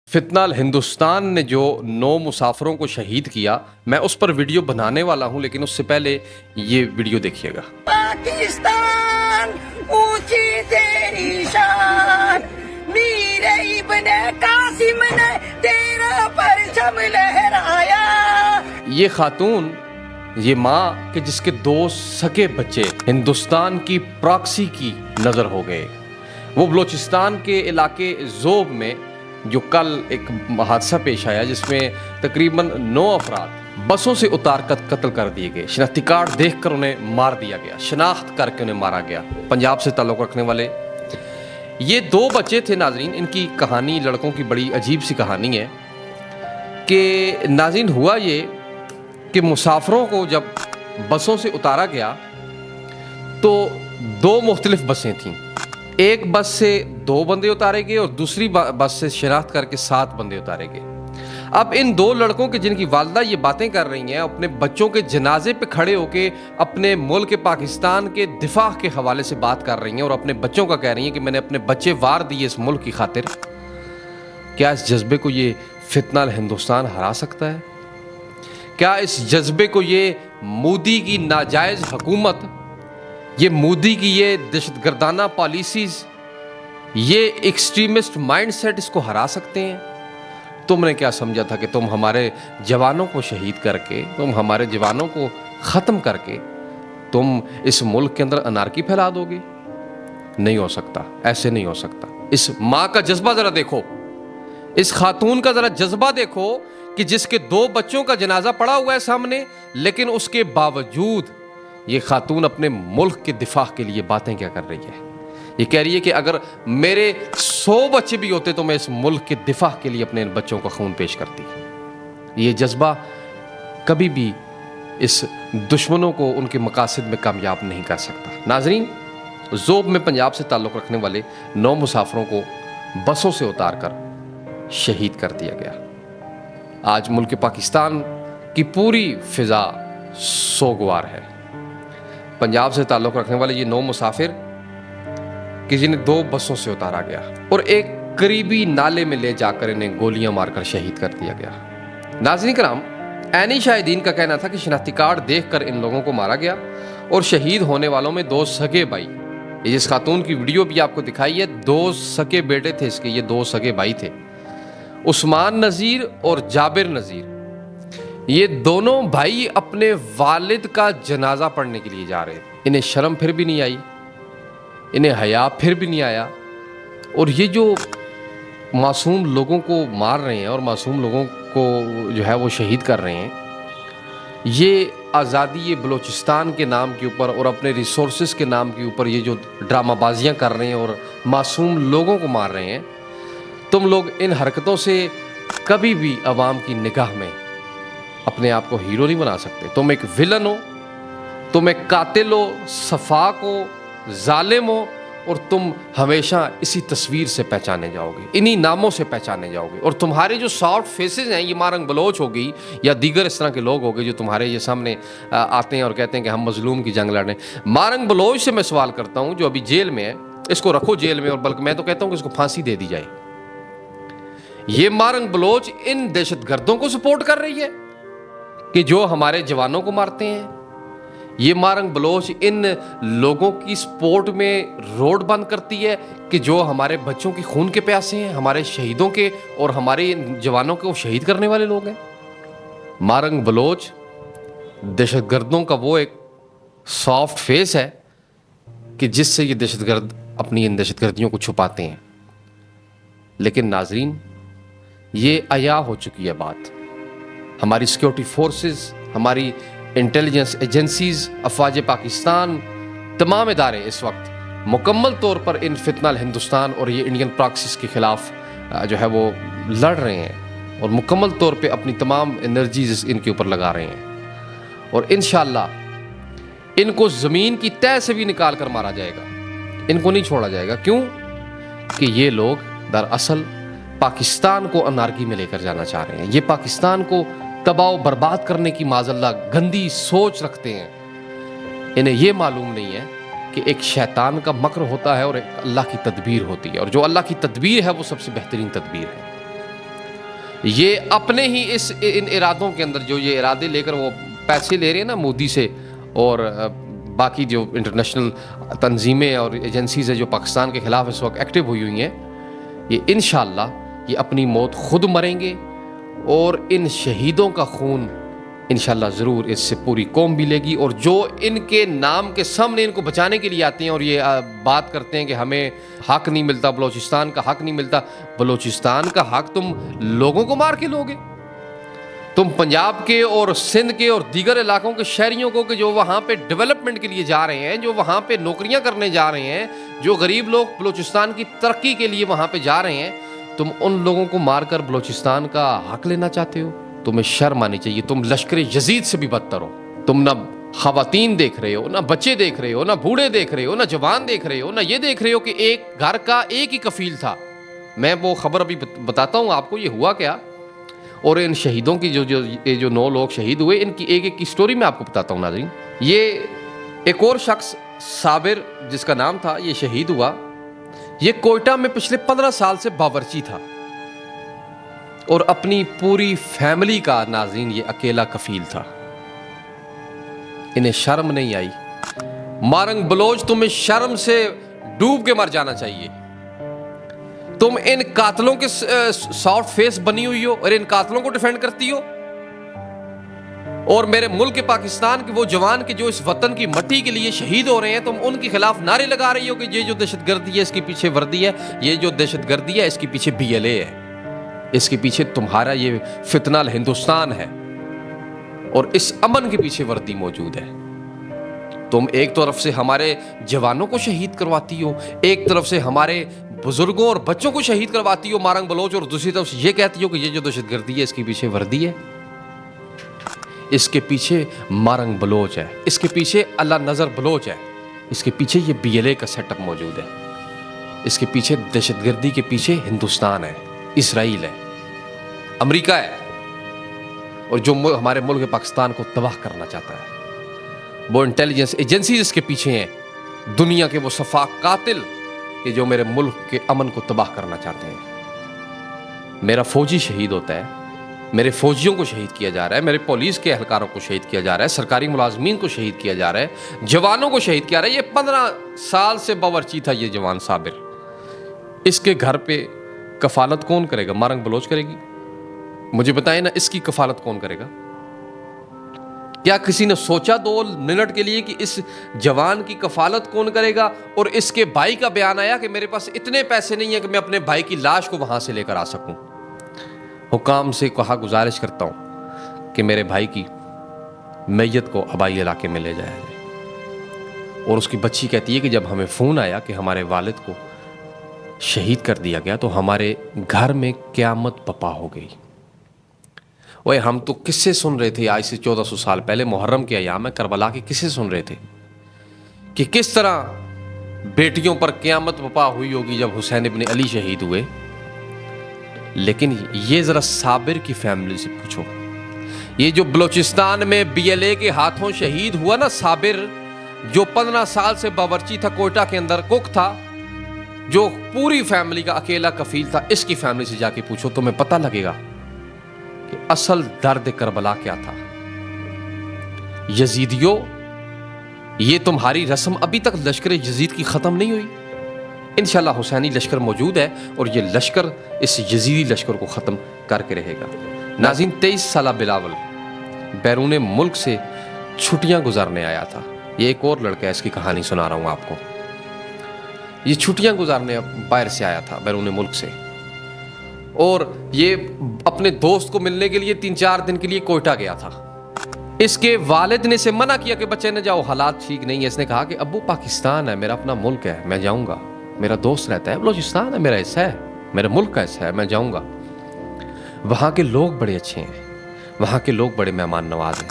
फितनाल हिंदुस्तान ने जो 9 मुसाफिरों को शहीद किया, मैं उस पर वीडियो बनाने वाला हूं, लेकिन उससे पहले ये वीडियो देखिएगा। पाकिस्तान ऊंची तेरी शान, मीर इब्ने कासिम ने तेरा परचम लहराया। ये खातून, ये माँ कि जिसके 2 सगे बच्चे हिंदुस्तान की प्रॉक्सी की नजर हो गए, वो बलोचिस्तान के इलाके ज़ोब में जो कल एक हादसा पेश आया जिसमें तकरीबन 9 अफराद बसों से उतार कर कत्ल कर दिए गए। शनाख्ती कार्ड देखकर उन्हें मार दिया गया, शनाख्त करके उन्हें मारा गया। पंजाब से ताल्लुक़ रखने वाले ये 2 बच्चे थे नाजरीन। इनकी कहानी लड़कों की बड़ी अजीब सी कहानी है कि नाजरीन हुआ ये कि मुसाफिरों को जब बसों से उतारा गया तो 2 मुख्तलिफ बसें थीं। एक बस से 2 बंदे उतारे गए और दूसरी बस से शनाख्त करके 7 बंदे उतारे गए। अब इन 2 लड़कों के जिनकी वालदा ये बातें कर रही हैं, अपने बच्चों के जनाजे पे खड़े होके अपने मुल्क पाकिस्तान के दिफा के हवाले से बात कर रही हैं और अपने बच्चों का कह रही हैं कि मैंने अपने बच्चे वार दिए इस मुल्क की खातिर। क्या इस जज्बे को ये फितनाल हिंदुस्तान हरा सकता है? क्या इस जज्बे को ये मोदी की नाजायज हुकूमत, ये मोदी की ये दहशतगर्दाना पॉलिसीज, ये एक्सट्रीमिस्ट माइंडसेट इसको हरा सकते हैं? तुमने क्या समझा था कि तुम हमारे जवानों को शहीद करके, तुम हमारे जवानों को ख़त्म करके तुम इस मुल्क के अंदर अनारकी फैला दोगे? नहीं हो सकता, ऐसे नहीं हो सकता। इस माँ का जज्बा ज़रा देखो, इस खातून का ज़रा जज्बा देखो कि जिसके 2 बच्चों का जनाजा पड़ा हुआ है सामने, लेकिन उसके बावजूद ये खातून अपने मुल्क के दिफा के लिए बातें क्या कर रही है। ये कह रही है कि अगर मेरे 100 बच्चे भी होते तो मैं इस मुल्क के दिफा के लिए अपने बच्चों का खून पेश करती। ये जज्बा कभी भी इस दुश्मनों को उनके मकासद में कामयाब नहीं कर सकता। नाजरीन, ज़ोब में पंजाब से ताल्लुक़ रखने वाले 9 मुसाफिरों को बसों से उतार कर शहीद कर दिया गया। आज मुल्क पाकिस्तान की पूरी फिजा सोगवार है। पंजाब से ताल्लुक़ रखने वाले ये 9 मुसाफिर कि जिन्हें 2 बसों से उतारा गया और एक करीबी नाले में ले जाकर इन्हें गोलियां मारकर शहीद कर दिया गया। नाज़रीन कराम, ऐनी शाहिदीन का कहना था कि शनाख्ती कार्ड देखकर इन लोगों को मारा गया और शहीद होने वालों में 2 सगे भाई, ये जिस खातून की वीडियो भी आपको दिखाई है, 2 सगे बेटे थे इसके, ये 2 सगे भाई थे, उस्मान नज़ीर और जाबिर नज़ीर। ये दोनों भाई अपने वालिद का जनाजा पढ़ने के लिए जा रहे थे। इन्हें शर्म फिर भी नहीं आई, इन्हें हया फिर भी नहीं आया, और ये जो मासूम लोगों को मार रहे हैं और मासूम लोगों को जो है वो शहीद कर रहे हैं, ये आज़ादी, ये बलोचिस्तान के नाम के ऊपर और अपने रिसोर्सेज के नाम के ऊपर ये जो ड्रामाबाजियाँ कर रहे हैं और मासूम लोगों को मार रहे हैं, तुम लोग इन हरकतों से कभी भी अवाम की निगाह में अपने आप को हीरो नहीं बना सकते। तुम एक विलन हो, तुम एक कातिल हो, सफाक हो, जालिम हो, और तुम हमेशा इसी तस्वीर से पहचाने जाओगे, इन्हीं नामों से पहचाने जाओगे। और तुम्हारे जो सॉफ्ट फेसेस हैं, ये मारंग बलोच होगी या दीगर इस तरह के लोग होंगे जो तुम्हारे ये सामने आते हैं और कहते हैं कि हम मजलूम की जंग लड़ने। मारंग बलोच से मैं सवाल करता हूँ जो अभी जेल में है, इसको रखो जेल में, और बल्कि मैं तो कहता हूँ कि इसको फांसी दे दी जाए। ये मारंग बलोच इन दहशतगर्दों को सपोर्ट कर रही है कि जो हमारे जवानों को मारते हैं। ये मारंग बलोच इन लोगों की सपोर्ट में रोड बंद करती है कि जो हमारे बच्चों की खून के प्यासे हैं, हमारे शहीदों के और हमारे जवानों को शहीद करने वाले लोग हैं। मारंग बलोच दहशतगर्दों का वो एक सॉफ्ट फेस है कि जिससे ये दहशतगर्द अपनी इन दहशतगर्दियों को छुपाते हैं। लेकिन नाजरीन, ये अया हो चुकी है बात। हमारी सिक्योरिटी फोर्सेस, हमारी इंटेलिजेंस एजेंसीज, अफवाज पाकिस्तान, तमाम इदारे इस वक्त मुकम्मल तौर पर इन फितनाल हिंदुस्तान और ये इंडियन प्रॉक्सीज के ख़िलाफ़ जो है वो लड़ रहे हैं और मुकम्मल तौर पे अपनी तमाम एनर्जीज इनके ऊपर लगा रहे हैं। और इंशाअल्लाह इनको ज़मीन की तह से भी निकाल कर मारा जाएगा, इनको नहीं छोड़ा जाएगा। क्यों? कि ये लोग दरअसल पाकिस्तान को अनारकी में लेकर जाना चाह रहे हैं। ये पाकिस्तान को तबाह बर्बाद करने की माज़ल्ला गंदी सोच रखते हैं। इन्हें यह मालूम नहीं है कि एक शैतान का मक्र होता है और एक अल्लाह की तदबीर होती है, और जो अल्लाह की तदबीर है वो सबसे बेहतरीन तदबीर है। یہ اپنے ہی ان ارادوں کے اندر جو یہ ارادے لے کر وہ پیسے لے رہے ہیں نا مودی سے اور باقی جو انٹرنیشنل تنظیمیں اور ایجنسیز ہیں جو پاکستان کے خلاف اس وقت ایکٹیو ہوئی ہیں، یہ انشاءاللہ یہ اپنی موت خود مریں گے، اور ان شہیدوں کا خون انشاءاللہ ضرور اس سے پوری قوم بھی لے گی. اور جو ان کے نام کے سامنے ان کو بچانے کے لیے آتے ہیں اور یہ بات کرتے ہیں کہ ہمیں حق نہیں ملتا، بلوچستان کا حق نہیں ملتا، بلوچستان کا حق تم لوگوں کو مار کے لوگے؟ تم پنجاب کے اور سندھ کے اور دیگر علاقوں کے شہریوں کو کہ جو وہاں پہ ڈیولپمنٹ کے لیے جا رہے ہیں، جو وہاں پہ نوکریاں کرنے جا رہے ہیں، جو غریب لوگ بلوچستان کی ترقی کے لیے وہاں پہ جا رہے ہیں، تم ان لوگوں کو مار کر بلوچستان کا حق لینا چاہتے ہو؟ تمہیں شرم آنی چاہیے. تم لشکر یزید سے بھی بدتر ہو. تم نہ خواتین دیکھ رہے ہو، نہ بچے دیکھ رہے ہو، نہ بوڑھے دیکھ رہے ہو، نہ جوان دیکھ رہے ہو، نہ یہ دیکھ رہے ہو کہ ایک گھر کا ایک ہی کفیل تھا. میں وہ خبر ابھی بتاتا ہوں آپ کو یہ ہوا کیا، اور ان شہیدوں کی جو 9 لوگ شہید ہوئے ان کی ایک کی سٹوری میں آپ کو بتاتا ہوں ناظرین. یہ ایک اور شخص صابر جس کا نام تھا، یہ شہید ہوا. یہ کوئٹہ میں پچھلے 15 سال سے باورچی تھا اور اپنی پوری فیملی کا ناظرین یہ اکیلا کفیل تھا. انہیں شرم نہیں آئی. مارنگ بلوچ تمہیں شرم سے ڈوب کے مر جانا چاہیے. تم ان قاتلوں کے سافٹ فیس بنی ہوئی ہو اور ان قاتلوں کو ڈیفینڈ کرتی ہو، اور میرے ملک پاکستان کے وہ جوان کے جو اس وطن کی مٹی کے لیے شہید ہو رہے ہیں، تم ان کے خلاف نعرے لگا رہی ہو کہ یہ جو دہشت گردی ہے اس کے پیچھے وردی ہے، یہ جو دہشت گردی ہے اس کے پیچھے BLA ہے، اس کے پیچھے تمہارا یہ فتنہ ہندوستان ہے، اور اس امن کے پیچھے وردی موجود ہے. تم ایک طرف سے ہمارے جوانوں کو شہید کرواتی ہو، ایک طرف سے ہمارے بزرگوں اور بچوں کو شہید کرواتی ہو مارنگ بلوچ، اور دوسری طرف سے یہ کہتی ہو کہ یہ جو دہشت گردی ہے اس کے پیچھے وردی ہے. اس کے پیچھے مارنگ بلوچ ہے، اس کے پیچھے اللہ نظر بلوچ ہے، اس کے پیچھے یہ BLA کا سیٹ اپ موجود ہے، اس کے پیچھے دہشت گردی کے پیچھے ہندوستان ہے، اسرائیل ہے، امریکہ ہے، اور جو ہمارے ملک پاکستان کو تباہ کرنا چاہتا ہے. وہ انٹیلیجنس ایجنسیز اس کے پیچھے ہیں، دنیا کے وہ سفاک قاتل کہ جو میرے ملک کے امن کو تباہ کرنا چاہتے ہیں. میرا فوجی شہید ہوتا ہے، میرے فوجیوں کو شہید کیا جا رہا ہے، میرے پولیس کے اہلکاروں کو شہید کیا جا رہا ہے، سرکاری ملازمین کو شہید کیا جا رہا ہے، جوانوں کو شہید کیا جا رہا ہے. یہ 15 سال سے باورچی تھا یہ جوان صابر. اس کے گھر پہ کفالت کون کرے گا؟ مارنگ بلوچ کرے گی؟ مجھے بتائیں نا، اس کی کفالت کون کرے گا؟ کیا کسی نے سوچا 2 منٹ کے لیے کہ اس جوان کی کفالت کون کرے گا؟ اور اس کے بھائی کا بیان آیا کہ میرے پاس اتنے پیسے نہیں ہیں کہ میں اپنے بھائی کی لاش کو وہاں سے لے کر آ سکوں. حکام سے کہا گزارش کرتا ہوں کہ میرے بھائی کی میت کو آبائی علاقے میں لے جایا جائے. اور اس کی بچی کہتی ہے کہ جب ہمیں فون آیا کہ ہمارے والد کو شہید کر دیا گیا تو ہمارے گھر میں قیامت برپا ہو گئی. وہ ہم تو قصے سن رہے تھے آج سے 1400 سال پہلے، محرم کے ایام میں کربلا کے قصے سن رہے تھے کہ کس طرح بیٹیوں پر قیامت برپا ہوئی ہوگی جب حسین ابن علی شہید ہوئے. لیکن یہ ذرا صابر کی فیملی سے پوچھو، یہ جو بلوچستان میں BLA کے ہاتھوں شہید ہوا نا صابر، جو 15 سال سے باورچی تھا، کوئٹہ کے اندر کک تھا، جو پوری فیملی کا اکیلا کفیل تھا، اس کی فیملی سے جا کے پوچھو، تمہیں پتہ لگے گا کہ اصل درد کربلا کیا تھا. یزیدیوں، یہ تمہاری رسم ابھی تک لشکر یزید کی ختم نہیں ہوئی. انشاءاللہ حسینی لشکر موجود ہے اور یہ لشکر اس یزیدی لشکر کو ختم کر کے رہے گا. ناظرین، 23 سالہ بلاول بیرون ملک سے چھٹیاں گزارنے آیا تھا. یہ ایک اور لڑکا ہے، اس کی کہانی سنا رہا ہوں آپ کو. یہ چھٹیاں گزارنے باہر سے آیا تھا، بیرون ملک سے، اور یہ اپنے دوست کو ملنے کے لیے 3-4 دن کے لیے کوئٹہ گیا تھا. اس کے والد نے اسے منع کیا کہ بچے نہ جاؤ، حالات ٹھیک نہیں ہے. اس نے کہا کہ ابو پاکستان ہے، میرا اپنا ملک ہے، میں جاؤں گا. میرا دوست رہتا ہے بلوچستان ہے، میرا حصہ ہے، میرے ملک کا حصہ ہے، میں جاؤں گا. وہاں کے لوگ بڑے اچھے ہیں، وہاں کے لوگ بڑے مہمان نواز ہیں،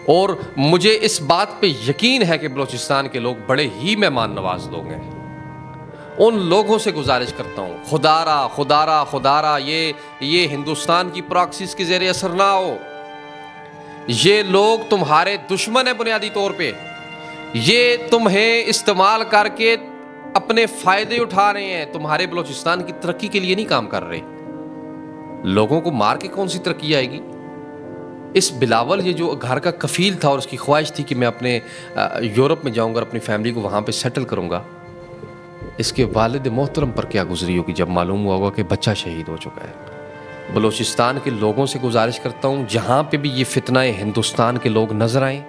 اور مجھے اس بات پہ یقین ہے کہ بلوچستان کے لوگ بڑے ہی مہمان نواز لوگ ہیں. ان لوگوں سے گزارش کرتا ہوں، خدارا یہ ہندوستان کی پراکسیز کے زیر اثر نہ ہو. یہ لوگ تمہارے دشمن ہیں بنیادی طور پہ. یہ تمہیں استعمال کر کے اپنے فائدے اٹھا رہے ہیں، تمہارے بلوچستان کی ترقی کے لیے نہیں کام کر رہے. लोगों को मार के कौन सी तरक्की आएगी। इस बिलावल ये जो घर का कफील था और उसकी ख्वाहिश थी कि मैं अपने यूरोप में जाऊंगा और अपनी फैमिली को वहाँ पे सेटल करूंगा, इसके वालिद मोहतरम पर क्या गुजरी होगी जब मालूम हुआ होगा कि बच्चा शहीद हो चुका है। बलूचिस्तान के लोगों से गुजारिश करता हूँ, जहाँ पे भी ये फितना हिंदुस्तान के लोग नजर आएँ,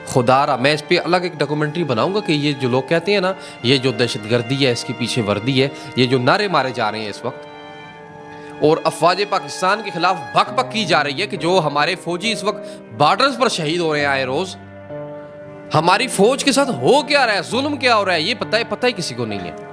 खुदारा मैं इस पे अलग एक डॉक्यूमेंट्री बनाऊंगा कि ये जो लोग कहते हैं ना ये जो दहशतगर्दी है इसके पीछे वर्दी है, ये जो नारे मारे जा रहे हैं इस वक्त और अफवाज पाकिस्तान के खिलाफ बक बक की जा रही है कि जो हमारे फौजी इस वक्त बॉर्डर्स पर शहीद हो रहे हैं आए रोज, हमारी फौज के साथ हो क्या रहा है, जुल्म क्या हो रहा है, ये पता ही किसी को नहीं है।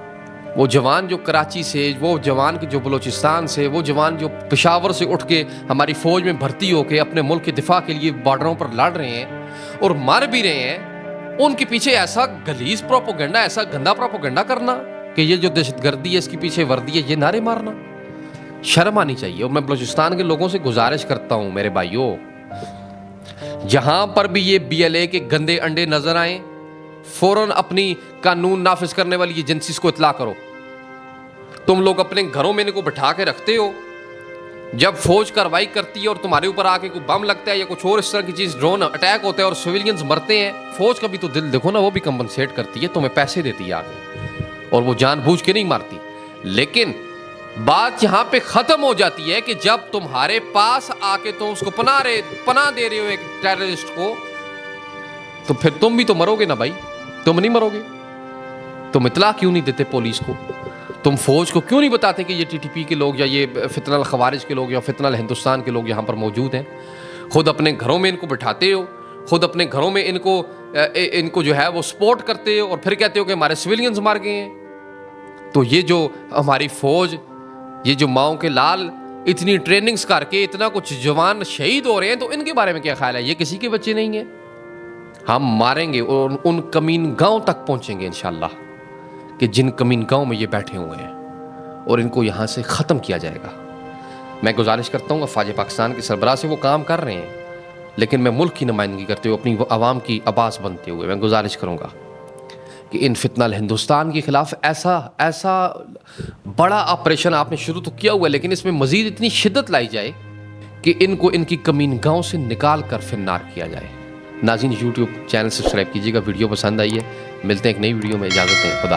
वो जवान जो कराची से, वो जवान जो बलूचिस्तान से, वो जवान जो पेशावर से उठ के हमारी फौज में भर्ती होके अपने मुल्क के दिफा के लिए बॉर्डरों पर लड़ रहे हैं और मर भी रहे हैं, उनके पीछे ऐसा गलीज प्रोपोगंडा, ऐसा गंदा प्रोपोगंडा करना कि ये जो दहशतगर्दी है इसके पीछे वर्दी है, ये नारे मारना, शर्म आनी चाहिए। और मैं बलूचिस्तान के लोगों से गुजारिश करता हूं मेरे भाइयों, जहां पर भी ये BLA के गंदे अंडे नजर आए, फौरन अपनी कानून नाफिज करने वाली एजेंसीज को इत्ला करो। तुम लोग अपने घरों में इनको बिठा के रखते हो, जब फौज कार्रवाई करती है और तुम्हारे ऊपर आके कोई बम लगता है या कुछ और इस तरह की चीज, ड्रोन अटैक होता है और सिविलियंस मरते हैं, फौज का भी तो दिल देखो ना, वो भी कंपनसेट करती है, तुम्हें पैसे देती है आगे, और वो जानबूझ के नहीं मारती। लेकिन बात यहां पे खत्म हो जाती है कि जब तुम्हारे पास आके तुम उसको पनाह दे रहे हो एक टेररिस्ट को, तो फिर तुम भी तो मरोगे ना भाई, तुम नहीं मरोगे? तुम इतला क्यों नहीं देते पुलिस को? तुम फौज को क्यों नहीं बताते कि ये TTP के लोग या ये फितनल खवारिज के लोग या फितनल हिंदुस्तान के लोग यहाँ पर मौजूद हैं? खुद अपने घरों में इनको बिठाते हो, खुद अपने घरों में इनको जो है वो सपोर्ट करते हो और फिर कहते हो कि हमारे सिविलियंस मार गए हैं। तो ये जो हमारी फौज, ये जो माओ के लाल इतनी ट्रेनिंग्स करके इतना कुछ जवान शहीद हो रहे हैं, तो इनके बारे में क्या ख्याल है? ये किसी के बच्चे नहीं हैं। हम मारेंगे और उन कमीन गांव तक पहुंचेंगे इंशाल्लाह, कि जिन कमीन गांव में ये बैठे हुए हैं, और इनको यहाँ से ख़त्म किया जाएगा। मैं गुजारिश करता हूँ अफवाज पाकिस्तान के सरबराह से, वो काम कर रहे हैं, लेकिन मैं मुल्क की नुमाइंदगी करते हुए, अपनी आवाम की आवाज़ बनते हुए मैं गुजारिश करूँगा कि इन फितनल हिंदुस्तान के ख़िलाफ़ ऐसा बड़ा ऑपरेशन आपने शुरू तो किया हुआ है, लेकिन इसमें मज़ीद इतनी शिद्दत लाई जाए कि इनको इनकी कमीन गाँव से निकाल कर फिन्नार किया जाए। नाज़रीन, YouTube चैनल सब्सक्राइब कीजिएगा। वीडियो पसंद आई है, मिलते हैं एक नई वीडियो में, इजाज़त दें, खुदा।